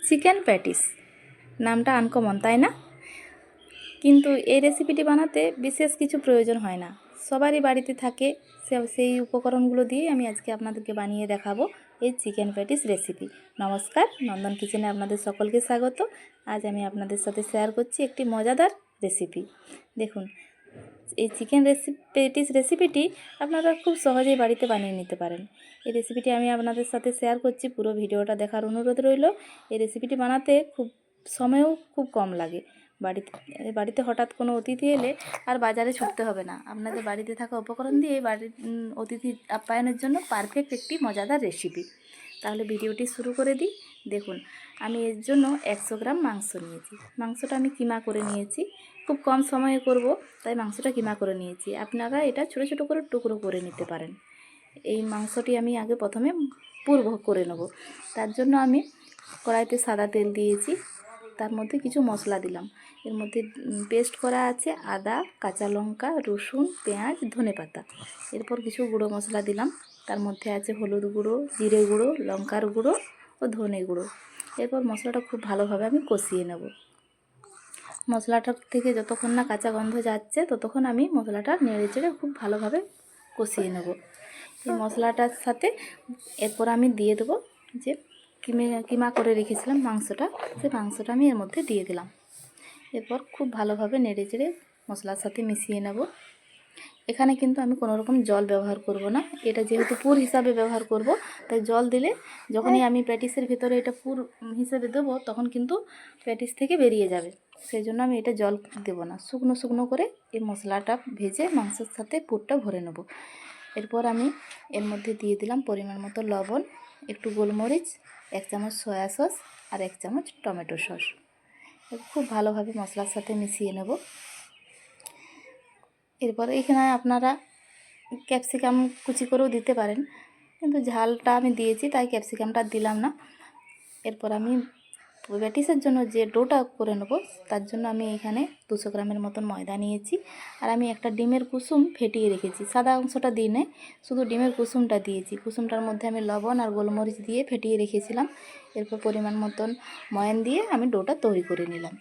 Chicken patties নামটা uncommon, তাই না? কিন্তু এই রেসিপিটি বানাতে বিশেষ কিছু প্রয়োজন হয় না, সবারই বাড়িতে থাকে। সেই উপকরণগুলো দিয়ে আমি আজকে আপনাদেরকে বানিয়ে দেখাবো এই চিকেন প্যাটিস রেসিপি। নমস্কার, নন্দন কিচেনে আপনাদের সকলকে স্বাগত। আজ আমি আপনাদের সাথে শেয়ার করছি একটি মজাদার রেসিপি। দেখুন, এই চিকেন প্যাটিস রেসিপিটি আপনারা খুব সহজেই বাড়িতে বানিয়ে নিতে পারেন। এই রেসিপিটি আমি আপনাদের সাথে শেয়ার করছি, পুরো ভিডিওটা দেখার অনুরোধ রইল। এই রেসিপিটি বানাতে সময়ও খুব কম লাগে। বাড়িতে হঠাৎ কোনো অতিথি এলে আর বাজারে ছুটতে হবে না। আপনাদের বাড়িতে থাকা উপকরণ দিয়ে অতিথি আপ্যায়নের জন্য পারফেক্ট একটি মজাদার রেসিপি। তাহলে ভিডিওটি শুরু করে দিই। দেখুন, আমি এর জন্য 100 গ্রাম মাংস নিয়েছি। মাংসটা আমি কিমা করে নিয়েছি, খুব কম সময়ে করব, তাই মাংসটা কিমা করে নিয়েছি। আপনারা এটা ছোটো ছোটো করে টুকরো করে নিতে পারেন। এই মাংসটি আমি আগে প্রথমে পুর করে নেব। তার জন্য আমি কড়াইতে সাদা তেল দিয়েছি, তার মধ্যে কিছু মশলা দিলাম। এর মধ্যে পেস্ট করা আছে আদা, কাঁচা লঙ্কা, রসুন, পেঁয়াজ, ধনেপাতা। এরপর কিছু গুঁড়ো মশলা দিলাম, তার মধ্যে আছে হলুদ গুঁড়ো, জিরে গুঁড়ো, লঙ্কার গুঁড়ো ও ধনে গুঁড়ো। এরপর মশলাটা খুব ভালোভাবে আমি কষিয়ে নেব। মশলাটা থেকে যতক্ষণ না কাঁচা গন্ধ যাচ্ছে ততক্ষণ আমি মশলাটা নেড়ে চেড়ে খুব ভালোভাবে কষিয়ে নেব। এই মশলাটার সাথে এরপর আমি দিয়ে দেবো যে কিমা করে রেখেছিলাম মাংসটা, সেই মাংসটা আমি এর মধ্যে দিয়ে দিলাম। এরপর খুব ভালোভাবে নেড়ে চেড়ে মশলার সাথে মিশিয়ে নেব। এখানে কিন্তু আমি কোনো রকম জল ব্যবহার করব না, এটা যেহেতু পুর হিসাবে ব্যবহার করব, তাই জল দিলে যখনই আমি প্যাটিসের ভিতরে এটা পুর হিসেবে দেবো তখন কিন্তু প্যাটিস থেকে বেরিয়ে যাবে। সেই জন্য আমি এটা জল দেব না, শুকনো শুকনো করে এই মশলাটা ভেজে মাংসের সাথে পুরটা ভরে নেব। এরপর আমি এর মধ্যে দিয়ে দিলাম পরিমাণ মতো লবণ, একটু গোলমরিচ, 1 চামচ সয়া সস আর 1 চামচ টমেটো সস। খুব ভালোভাবে মশলার সাথে মিশিয়ে নেব। এরপর এখানে আপনারা ক্যাপসিকাম কুচি করেও দিতে পারেন, কিন্তু ঝালটা আমি দিয়েছি তাই ক্যাপসিকামটা দিলাম না। এরপর আমি প্যাটিসের জন্য যে ডোটা করে নেব তার জন্য আমি এখানে 200 গ্রামের মতন ময়দা নিয়েছি। আর আমি একটা ডিমের কুসুম ফেটিয়ে রেখেছি, সাদা অংশটা দিই না, শুধু ডিমের কুসুমটা দিয়েছি। কুসুমটার মধ্যে আমি লবণ আর গোলমরিচ দিয়ে ফেটিয়ে রেখেছিলাম। এরপর পরিমাণ মতন ময়ান দিয়ে আমি ডোটা তৈরি করে নিলাম।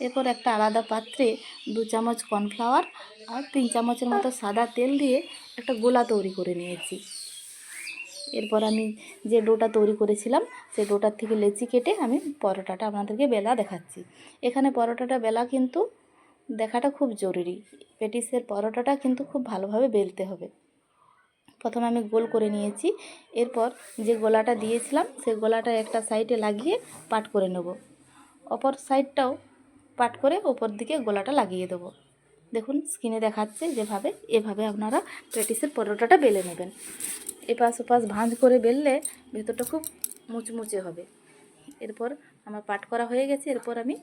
এরপর একটা আলাদা পাত্রে 2 চামচ কর্নফ্লাওয়ার আর 3 চামচের মতো সাদা তেল দিয়ে একটা গোলা তৈরি করে নিয়েছি। এরপর আমি যে ডোটা তৈরি করেছিলাম সেই ডোটার থেকে লেচি কেটে আমি পরোটাটা আপনাদেরকে বেলা দেখাচ্ছি। এখানে পরোটাটা বেলা কিন্তু দেখাটা খুব জরুরি। প্যাটিসের পরোটাটা কিন্তু খুব ভালোভাবে বেলতে হবে। প্রথমে আমি গোল করে নিয়েছি, এরপর যে গোলাটা দিয়েছিলাম সেই গোলাটা একটা সাইডে লাগিয়ে পাট করে নেব, অপর সাইডটাও পাট করে ওপর দিকে গোলাটা লাগিয়ে দেবো। দেখুন স্ক্রিনে দেখাচ্ছে যেভাবে, এভাবে আপনারা প্যাটিসের পরোটাটা বেলে নেবেন। এপাশ ওপাশ ভাঁজ করে বেললে ভেতরটা খুব মুচমুচে হবে। এরপর আমার পাট করা হয়ে গেছে, এরপর আমি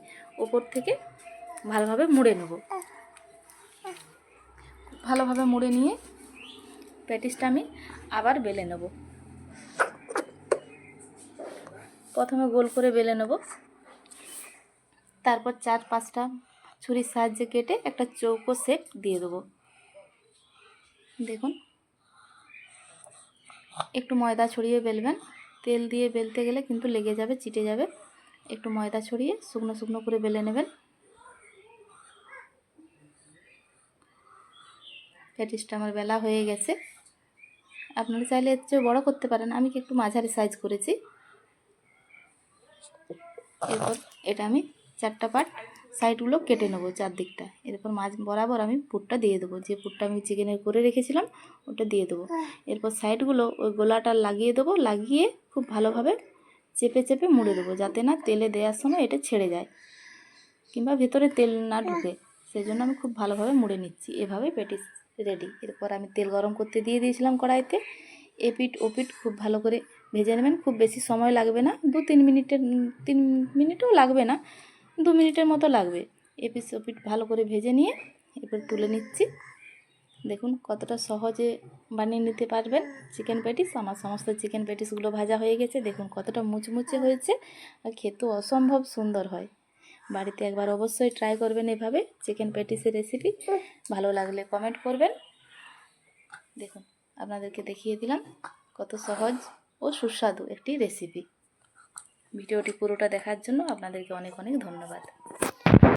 ওপর থেকে ভালোভাবে মুড়ে নেব। ভালোভাবে মুড়ে নিয়ে প্যাটিসটা আমি আবার বেলে নেব। প্রথমে গোল করে বেলে নেব, তারপর 4-5টা ছুরির সাহায্যে কেটে একটা চৌকো শেপ দিয়ে দেবো। দেখুন, একটু ময়দা ছড়িয়ে বেলবেন, তেল দিয়ে বেলতে গেলে কিন্তু লেগে যাবে, চিটে যাবে। একটু ময়দা ছড়িয়ে শুকনো শুকনো করে বেলে নেবেন। প্যাটিসটা আমার বেলা হয়ে গেছে। আপনারা চাইলে এর চেয়ে বড়ো করতে পারেন, আমি কি একটু মাঝারি সাইজ করেছি। এরপর এটা আমি 4টা পার্ট সাইডগুলো কেটে নেবো চারদিকটা। এরপর মাঝ বরাবর আমি পুরটা দিয়ে দেবো, যে পুরটা আমি চিকেনের করে রেখেছিলাম ওটা দিয়ে দেবো। এরপর সাইডগুলো ওই গোলাটা লাগিয়ে দেবো, লাগিয়ে খুব ভালোভাবে চেপে চেপে মুড়ে দেবো, যাতে না তেলে দেওয়ার সময় এটা ছেড়ে যায় কিংবা ভেতরে তেল না ঢুকে। সেই জন্য আমি খুব ভালোভাবে মুড়ে নিচ্ছি। এভাবে প্যাটিস রেডি। এরপর আমি তেল গরম করতে দিয়ে দিয়েছিলাম কড়াইতে, এপিঠ ওপিঠ খুব ভালো করে ভেজে নেবেন। খুব বেশি সময় লাগবে না, 3 মিনিটও লাগবে না, 2 মিনিটের মতো লাগবে। এপিঠ ওপিঠ ভালো করে ভেজে নিয়ে এরপর তুলে নিচ্ছি। দেখুন কতটা সহজে বানিয়ে নিতে পারবেন চিকেন প্যাটিস। আমার সমস্ত চিকেন প্যাটিসগুলো ভাজা হয়ে গেছে, দেখুন কতটা মুচমুচে হয়েছে আর খেতেও অসম্ভব সুন্দর হয়। বাড়িতে একবার অবশ্যই ট্রাই করবেন এভাবে চিকেন প্যাটিসের রেসিপি। ভালো লাগলে কমেন্ট করবেন। দেখুন আপনাদেরকে দেখিয়ে দিলাম কত সহজ ও সুস্বাদু একটি রেসিপি। ভিডিওটি পুরোটা দেখার জন্য আপনাদেরকে অনেক অনেক ধন্যবাদ।